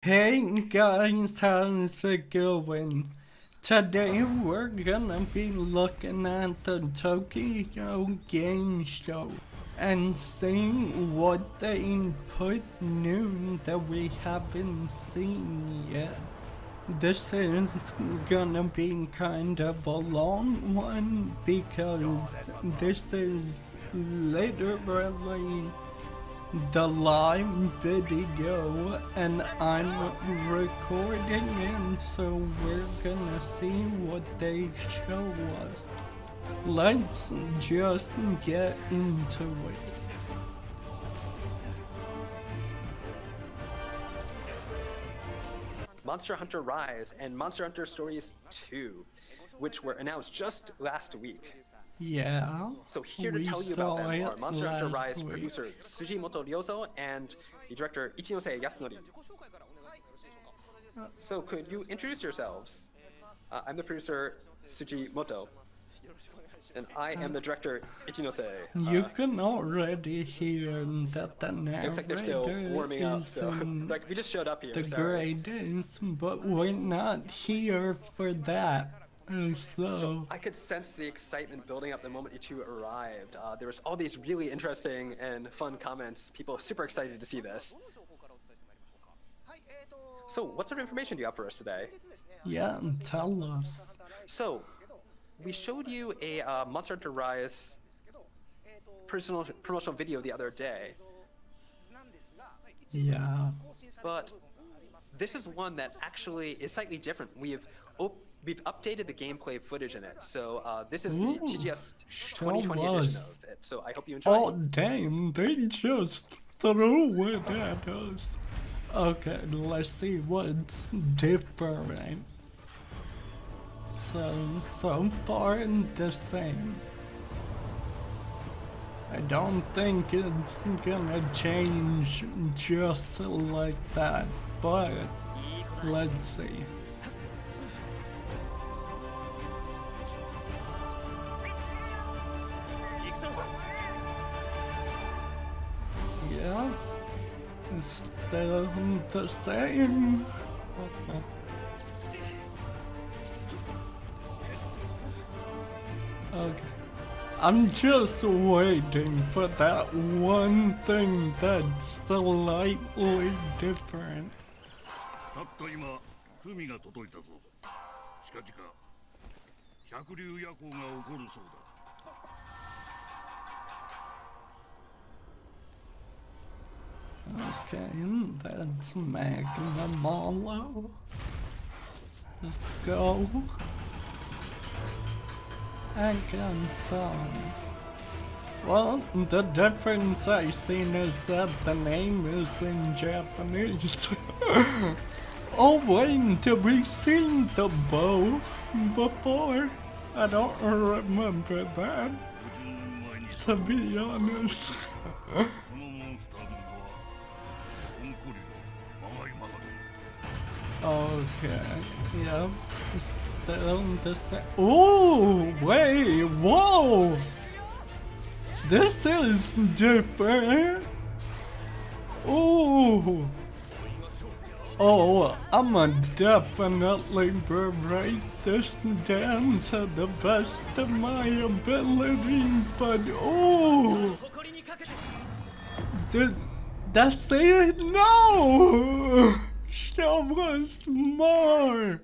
Hey guys, how's it going? Today we're gonna be looking at the Tokyo Game Show and seeing what they put new that we haven't seen yet. This is gonna be kind of a long one because this is literally the live video and I'm recording it, so we're gonna see what they show us. Let's just get into it. Monster Hunter Rise and Monster Hunter Stories 2, which were announced just last week. Yeah, So here to tell you about them are Monster Hunter Rise producer Tsujimoto Ryozo and the director Ichinose Yasunori. So could you introduce yourselves? I'm the producer Tsujimoto, and I am the director Ichinose. You can already hear that the narrator Looks like they're still warming up, so like we just showed up here. the greatest, but we're not here for that. So I could sense the excitement building up the moment you two arrived. There was all these really interesting and fun comments. People are super excited to see this. So what sort of information do you have for us today? yeah, tell us. So we showed you a Monster Hunter Rise promotional video the other day, Yeah. but this is one that actually is slightly different. We've updated the gameplay footage in it, so this is the TGS 2020 edition of it. So I hope you enjoy. Oh damn, they just threw it at us. Okay, let's see what's different. So far the same. I don't think it's gonna change just like that, but let's see. Yeah, it's still the same. Okay. I'm just waiting for that one thing that's slightly different. たった今、文が届いたぞ。近々、百竜夜行が起こるそうだ。Okay, that's Magnamalo. Let's go. And Gunson. Well, the difference I've seen is that the name is in Japanese. Oh wait, did we seen the bow before? I don't remember that, to be honest. このモンスターの名は、オンコリのマガイマガド。 Okay, yep, still the same. Oh, wait, whoa! This is different. Oh, I'ma definitely break this down to the best of my ability, but that's it? No! Show us more!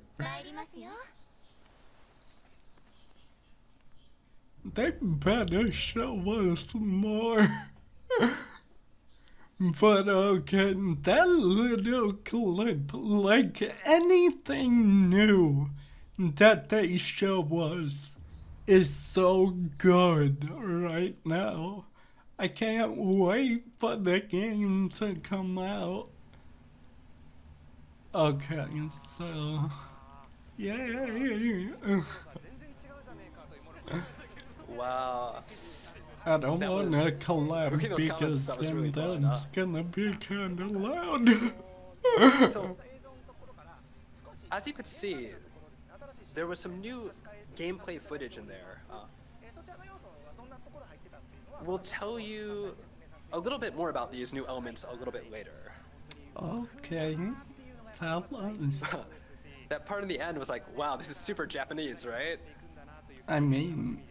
They better show us more. But okay, that little clip, like anything new that they show us, is so good right now. I can't wait for the game to come out. Okay, so yay! Wow. I don't That want was- to collab reading those comments, because that was then really fun, that's gonna be kinda loud. So, as you could see, there was some new gameplay footage in there. We'll tell you a little bit more about these new elements a little bit later. Okay. Tell us. That part in the end was like, wow, this is super Japanese, right? I mean,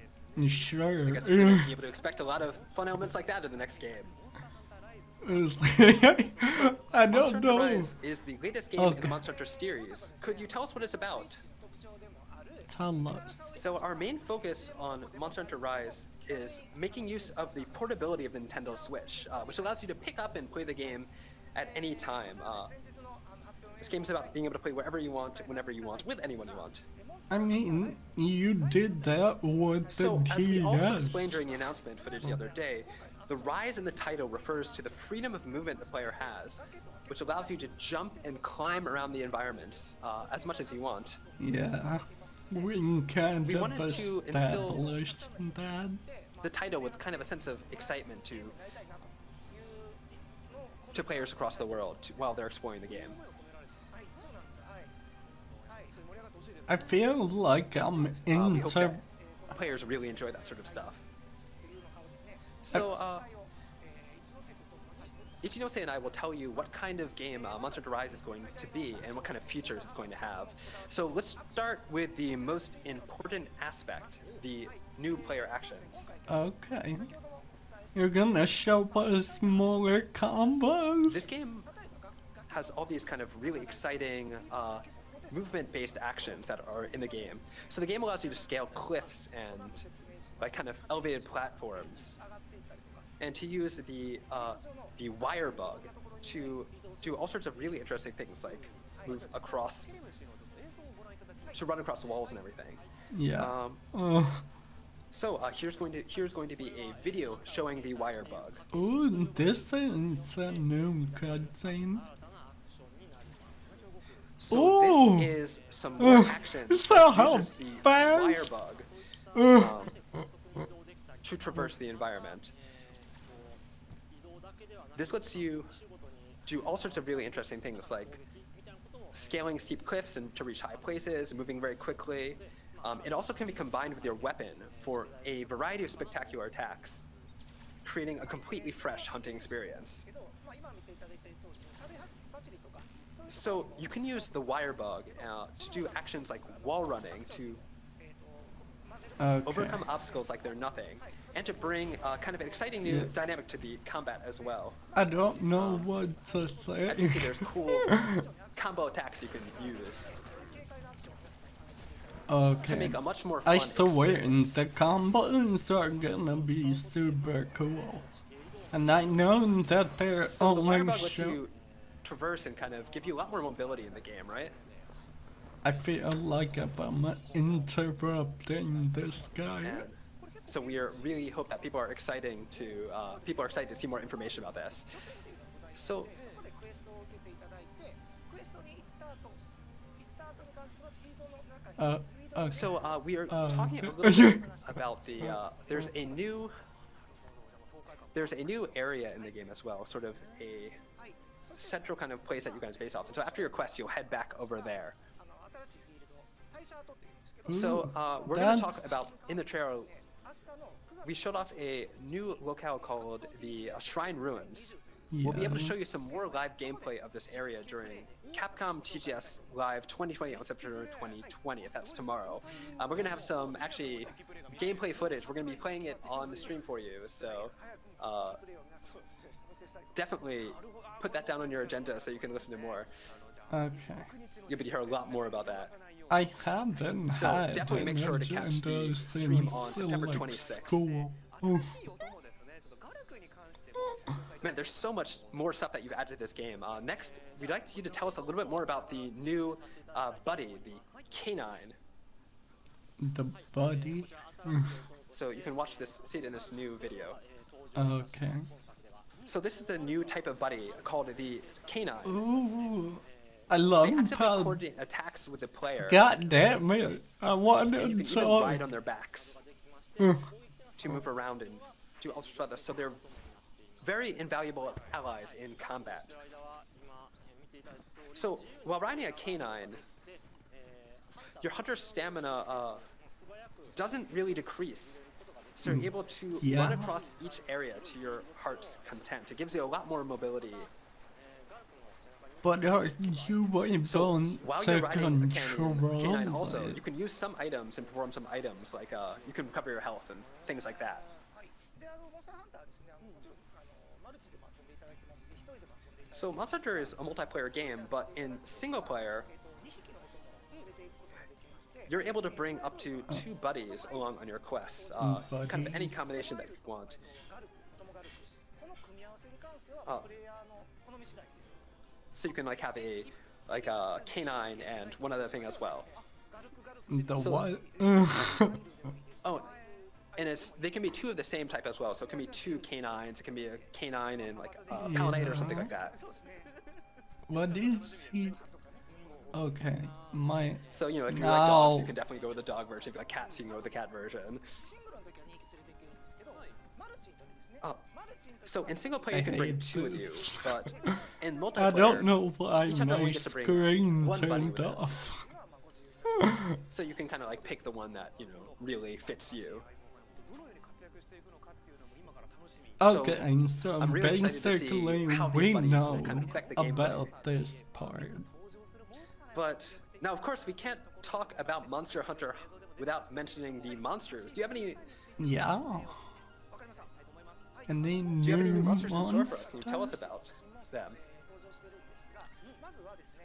sure. I guess we're gonna be able to expect a lot of fun elements like that in the next game. I Monster don't Hunter know. Rise is the latest game in Okay. the Monster Hunter series. Could you tell us what it's about? Tell us. So our main focus on Monster Hunter Rise is making use of the portability of the Nintendo Switch, which allows you to pick up and play the game at any time. This game's about being able to play wherever you want, whenever you want, with anyone you want. I mean, you did that with the So, as we also explained TGS. during the announcement footage the other day, the Rise in the title refers to the freedom of movement the player has, which allows you to jump and climb around the environments as much as you want. Yeah, we kind We of wanted to instill- established that. The title with kind of a sense of excitement to players across the world while they're exploring the game. I feel like I'm We hope into. that players really enjoy that sort of stuff. So, Ichinose and I will tell you what kind of game Monster Hunter Rise is going to be and what kind of features it's going to have. So let's start with the most important aspect, the new player actions. Okay. You're gonna show us more combos? This game has all these kind of really exciting movement-based actions that are in the game. So the game allows you to scale cliffs and like kind of elevated platforms, and to use the wire bug to do all sorts of really interesting things, like move across, to run across walls and everything. Yeah. So here's going to be a video showing the wire bug. Ooh, this is a new cutscene. So Ooh. this is some more action. So that how uses the fast? wire bug to traverse the environment. This lets you do all sorts of really interesting things, like scaling steep cliffs and to reach high places and moving very quickly. It also can be combined with your weapon for a variety of spectacular attacks, creating a completely fresh hunting experience. So you can use the wire bug to do actions like wall running, to Okay. overcome obstacles like they're nothing, and to bring kind of an exciting new dynamic to the combat as well. I don't know what to say. As you see, there's cool combo attacks you can use to Okay. make a much more fun I swear experience. the combos are gonna be super cool. And I know that they're So the wire only bug lets show. you traverse and kind of give you a lot more mobility in the game, right? I feel like if I'm interrupting this guy. And so we really hope that people are excited to see more information about this. So Okay. So we are talking a little bit about the there's a new area in the game as well, sort of a central kind of place that you guys base off. And so after your quest, you'll head back over there. So we're going to talk that's- about, in the trailer, we showed off a new locale called the Shrine Ruins. We'll be able to show you some more live gameplay of this area during Capcom TGS Live 2020 on September 2020, if that's tomorrow. We're going to have some, actually, gameplay footage. We're going to be playing it on the stream for you, so definitely put that down on your agenda so you can listen to more. Okay. You'll be able to hear a lot more about that. I haven't So had definitely an make sure to catch agenda the stream since on September like 26th. school. Man, there's so much more stuff that you've added to this game. Next, we'd like you to tell us a little bit more about the new buddy, the Canine. The buddy. So you can see it in this new video. Okay. So this is a new type of buddy called the Canine. Ooh. I They love actively how. coordinate attacks with the player. God damn it! I And you wanted can even to. ride on their backs to move around and do all sorts of other. So they're very invaluable allies in combat. So while riding a canine, your hunter's stamina doesn't really decrease. So you're able to Yeah. run across each area to your heart's content. It gives you a lot more mobility. But are you able So while you're to riding a control canine also, it? you can use some items and perform some items, like you can recover your health and things like that. So Monster Hunter is a multiplayer game, but in single player, you're able to bring up to 2 buddies along on your quests, kind of any Buddies. combination that you want. So you can like have a canine and one other thing as well. The So- what? Oh, and they can be 2 of the same type as well. So it can be 2 canines. It can be a canine and like a paladin or something like that. What is he? Okay, my. So if you like dogs, you No. can definitely go with the dog version. If you like cats, you can go with the cat version. So in single player, you can bring hate 2 of you, this. but in multiplayer, I don't know why each hunter my only gets to bring screen one buddy turned with it. off. So you can kind of like pick the one that really fits you. Okay, so I'm really excited to see basically how these we buddies know kind of affect the gameplay. about this part. But now, of course, we can't talk about Monster Hunter without mentioning the monsters. Do you have any Yeah. And they Do you have any new new monsters in store for us? monsters. Can you tell us about them?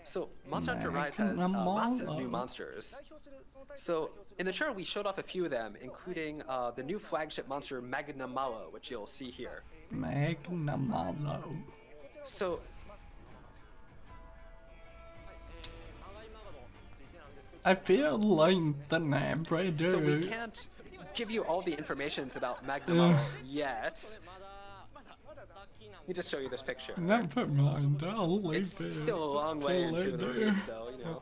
So, Monster Hunter Rise has lots of new monsters. So, in the trailer, we showed off a few of them, including the new flagship monster Magnamalo, which you'll see here. Magnamalo. So, I feel like the narrator. so we can't give you all the information about Magnamalo yet. Let me just show you this picture. Never mind, I'll leave It's it. still a long way into the later. release, so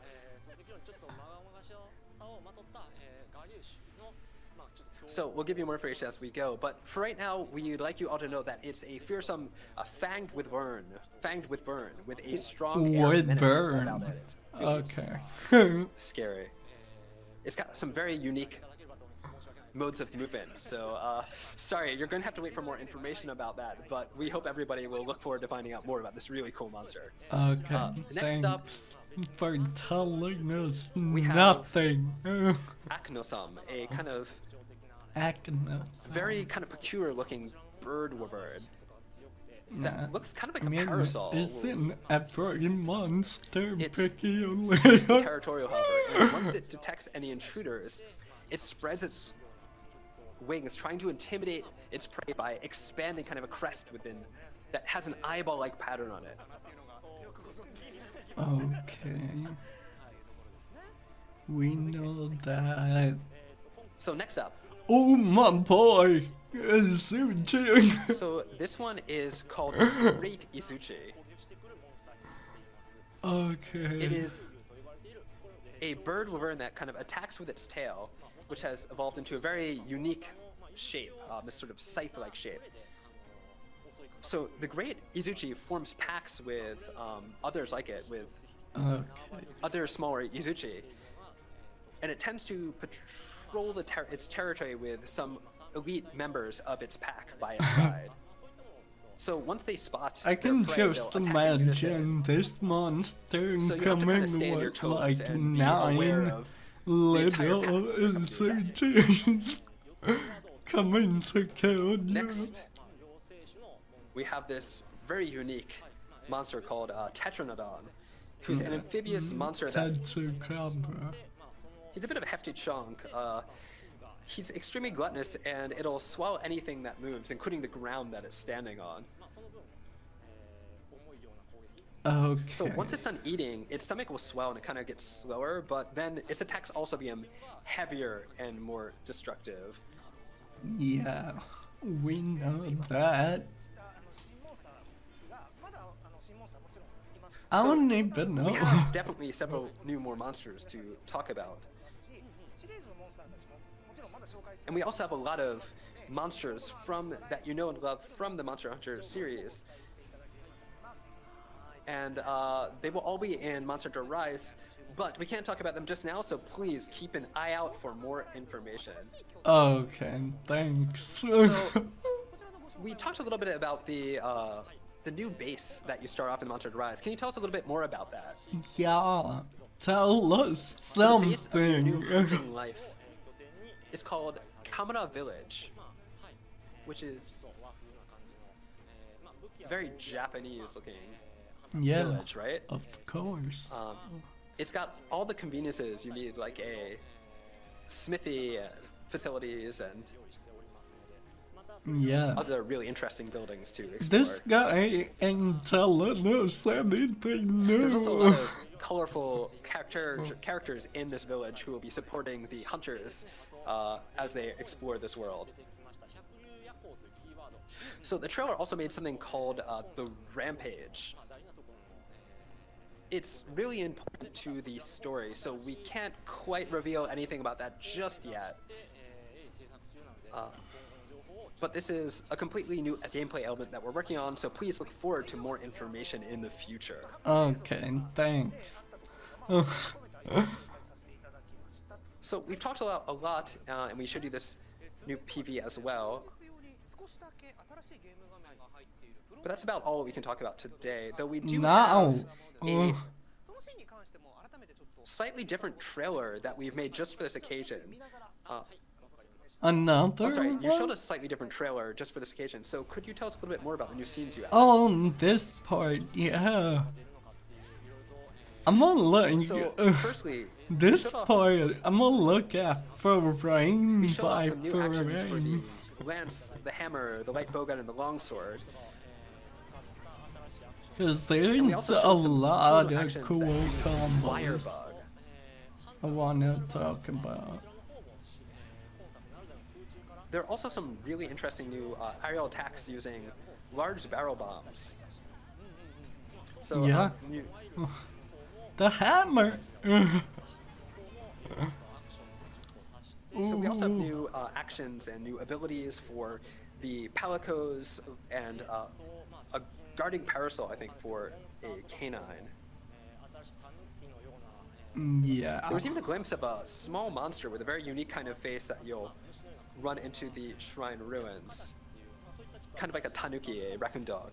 So we'll give you more information as we go, but for right now, we'd like you all to know that it's a fearsome, fanged with vern, with a strong air With menace vern. about it. It's really Okay. scary. It's got some very unique modes of movement. So sorry, you're going to have to wait for more information about that, but we hope everybody will look forward to finding out more about this really cool monster. Okay. Next up, Thanks for telling us have- nothing. Acnosum, a kind of Agnes. very kind of peculiar looking bird wyvern that Nah. looks kind of like I a mean, parasol. isn't every monster It's peculiar? territorial, however, and once it detects any intruders, it spreads its wings, trying to intimidate its prey by expanding kind of a crest within that has an eyeball-like pattern on it. Okay. We know that. So next up, Oh my boy! Izuchi! so this one is called Great Izuchi. Okay. It is a bird wyvern that kind of attacks with its tail, which has evolved into a very unique shape, this sort of scythe-like shape. So the Great Izuchi forms packs with others like it, with Okay. other smaller Izuchi, and it tends to patrol its territory with some elite members of its pack by its side. So once they spot I their can prey, just they'll attack in unison. imagine this monster So you have to kind coming of stay on your with toes like and be aware 9 of the entire little pack when it comes to attack. Izuchis coming to kill you. Next, we have this very unique monster called Tetranodon, who's an amphibious monster that Tetsukabra. he's a bit of a hefty chunk. He's extremely gluttonous, and it'll swallow anything that moves, including the ground that it's standing on. Okay. So once it's done eating, its stomach will swell and it kind of gets slower, but then its attacks also become heavier and more destructive. Yeah, we know that. I don't even know. We have definitely several more monsters to talk about. And we also have a lot of monsters that you know and love from the Monster Hunter series. And they will all be in Monster Hunter Rise, but we can't talk about them just now, so please keep an eye out for more information. Okay, thanks. So, we talked a little bit about the the new base that you start off in Monster Hunter Rise. Can you tell us a little bit more about that? Yeah, tell us So the base of your new something. hunting life is called Kamara Village, which is very Japanese looking Yeah, village, right? of course. It's got all the conveniences you need, like a smithy facilities and Yeah. other really interesting buildings to explore. This guy ain't telling us anything There's also a new. lot of colorful characters in this village who will be supporting the hunters as they explore this world. So the trailer also made something called the Rampage. It's really important to the story, so we can't quite reveal anything about that just yet. But this is a completely new gameplay element that we're working on, so please look forward to more information in the future. Okay, thanks. So we've talked a lot, and we showed you this new PV as well. But that's about all we can talk about today, though we do Now, have a slightly different trailer that we've made just for this occasion. another Sorry, you showed one? us a slightly different trailer just for this occasion, so could you tell us a little bit more about the new scenes you have? Oh, this part, yeah. I'm gonna look. So, firstly, This we showed off- part, I'm gonna look at frame we showed off by some new actions for frame. the lance, the hammer, the light bowgun, and the longsword. Cause We there's also a showed some lot cool of actions cool that use combos Wirebug. I wanna talk about. There are also some really interesting new aerial attacks using large barrel bombs. So, Yeah. The hammer! So we also have new actions and new abilities for the Palicos and a guarding parasol, I think, for a canine. Yeah. There was even a glimpse of a small monster with a very unique kind of face that you'll run into the shrine ruins. Kind of like a tanuki, a raccoon dog.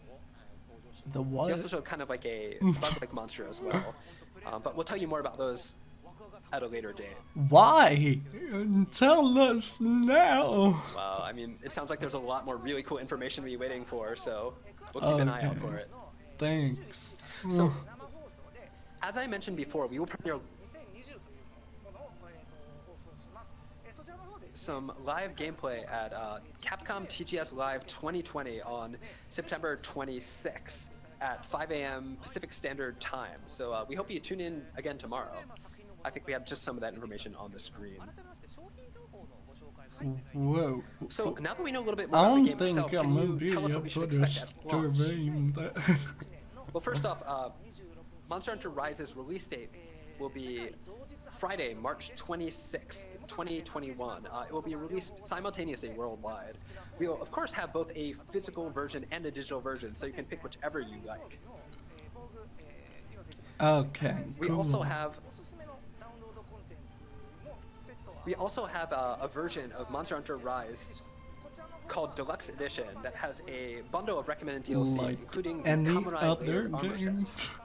The We what? also showed kind of like a bug-like monster as well. But we'll tell you more about those at a later date. Why? Tell us now. Well, I mean, it sounds like there's a lot more really cool information to be waiting for, so we'll keep an eye out Okay. for it. Thanks. So, as I mentioned before, we will premiere some live gameplay at Capcom TGS Live 2020 on September 26th at 5 a.m. Pacific Standard Time. So we hope you tune in again tomorrow. I think we have just some of that information on the screen. Whoa. So now that we know a little bit more I about the don't game think itself, I'm can gonna you be tell us what we should able to expect at launch? stream that. Well, first off, Monster Hunter Rise's release date will be Friday, March 26th, 2021. It will be released simultaneously worldwide. We will, of course, have both a physical version and a digital version, so you can pick whichever you like. Okay, We cool. also have a version of Monster Hunter Rise called Deluxe Edition that has a bundle of recommended DLC, Like including the any Kamurai other layered armor game set.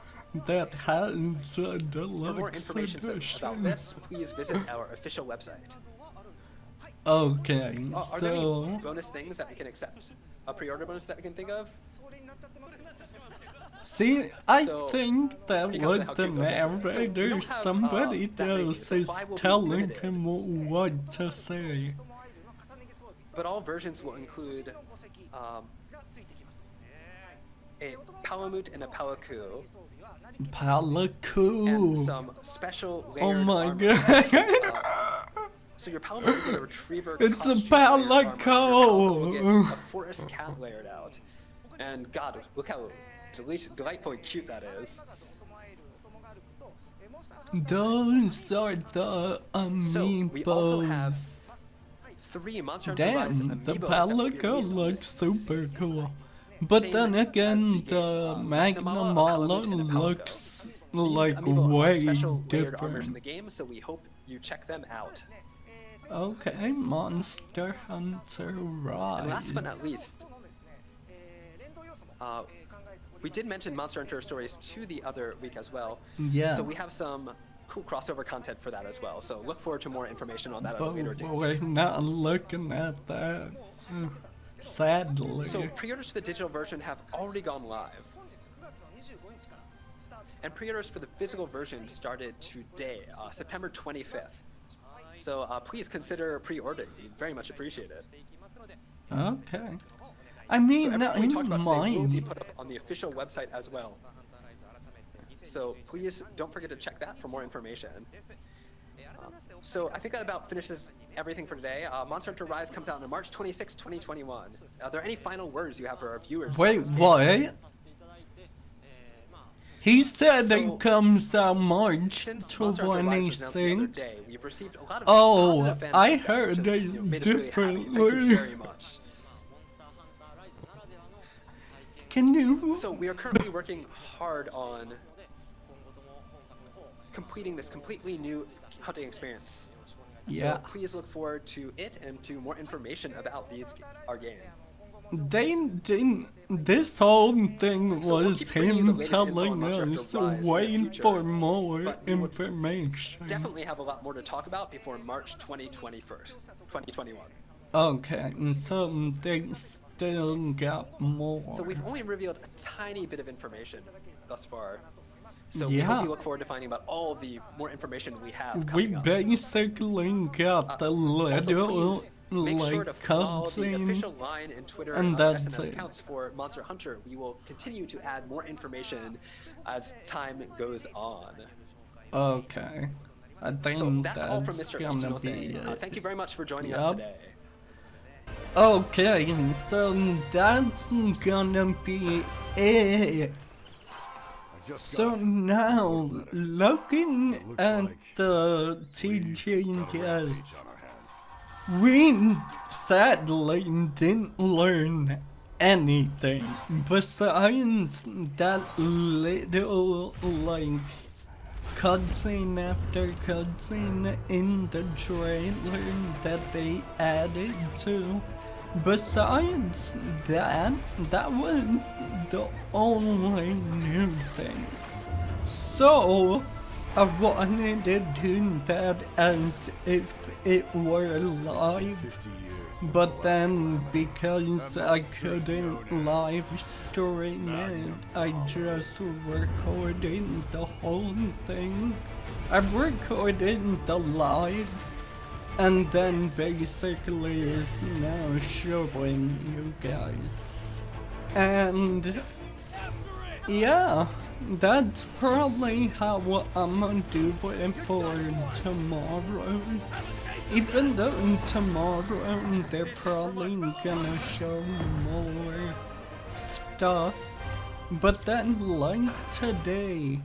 that has a For more deluxe information about edition. this, please visit our official website. Okay, Are there any so bonus things that we can accept? A pre-order bonus that we can think of? see, I So, think that because of what how the cute those are. So we narrator, don't have, somebody that many, else so is 5 will be telling limited. him what to say. But all versions will include a Palamute and a Palaku, and Palaku. some special Oh layered my armor. god. So your Palamute will get a Retriever It's a costume layered armor, and your Palaku will Palaco. get a forest cat layered out. And God, look how delightfully cute that is. Those are the So we also have amiibos. 3 Monster Hunter Rise Damn, the amiibos that will be Palaco released on looks this super cool. But same then as again, the the game, Magnamala Palamute and the Palaco. looks These like amiibo are way special layered armors in the different. game, so we hope you check them out. Okay, Monster Hunter Rise. And last but not least, we did mention Monster Hunter Stories 2 the other week as well. Yeah. So we have some cool crossover content for that as well. So look forward to more information on that at a But later date. we're not looking at that. Sadly. So pre-orders for the digital version have already gone live. And pre-orders for the physical version started today, September 25th. So please consider pre-ordering. We'd very much appreciate it. Okay. I mean, So everything we talked in about today will be mine. put up on the official website as well. So please don't forget to check that for more information. So I think that about finishes everything for today. Monster Hunter Rise comes out on March 26, 2021. Are there any final words you have for our viewers? Wait, what? He said So, it comes out March Since Monster Hunter Rise was announced the other 26th. day, we've received a lot of Oh, positive fan I feedback, heard which it has, made us really happy. Thank you differently. very much. Can you? So we are currently working hard on completing this completely new hunting experience. Yeah. So please look forward to it and to more information about our game. They didn't. This whole thing So we'll was keep bringing you the him latest info on telling Monster Hunter us, Rise in the wait future, for more but we will information. Definitely have a lot more to talk about before March 2021. Okay, so they still got more. So we've only revealed a tiny bit of information thus far. So we Yeah. hope you look forward to finding out all the more information we have We coming up. basically got the little, Also, please make sure to like, follow the cutscene. official line and Twitter and that's SNS it. accounts for Monster Hunter. We will continue to add more information as time goes on. Okay. I think So that's all from that's Mr. gonna Ichino be saying. it. Thank you very much for joining us Yup. today. Okay, so that's gonna be it. So now, looking at the TGS, we sadly didn't learn anything besides that little, like, cutscene after cutscene in the trailer that they added to. Besides that, that was the only new thing. So, I wanted to do that as if it were live. But then, because I couldn't live stream it, I just recorded the whole thing. I recorded the live, and then basically is now showing you guys. And yeah, that's probably how I'm gonna do it for tomorrow's. Even though tomorrow they're probably gonna show more stuff. But then like today,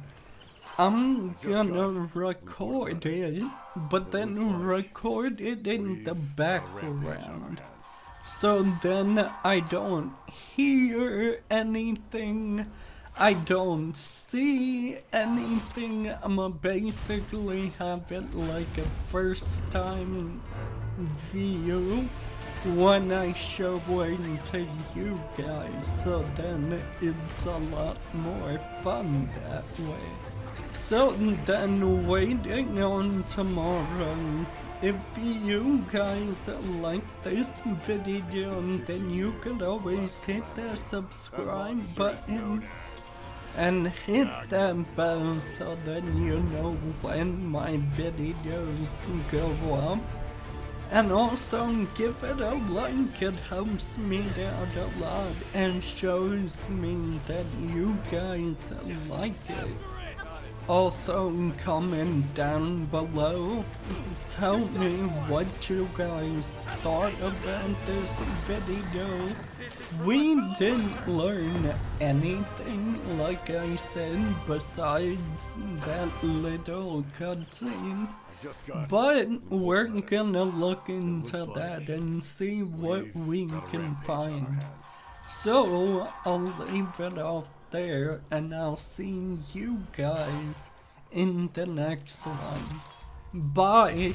I'm gonna record it, but then record it in the background. So then I don't hear anything, I don't see anything. I'ma basically have it like a first time view when I show it to you guys. So then it's a lot more fun that way. So then waiting on tomorrow's. If you guys like this video, then you can always hit that subscribe button and hit that bell so that you know when my videos go up. And also give it a like, it helps me out a lot and shows me that you guys like it. Also, comment down below, tell me what you guys thought about this video. We didn't learn anything, like I said, besides that little cutscene. But we're gonna look into that and see what we can find. So, I'll leave it off there, and I'll see you guys in the next one. Bye!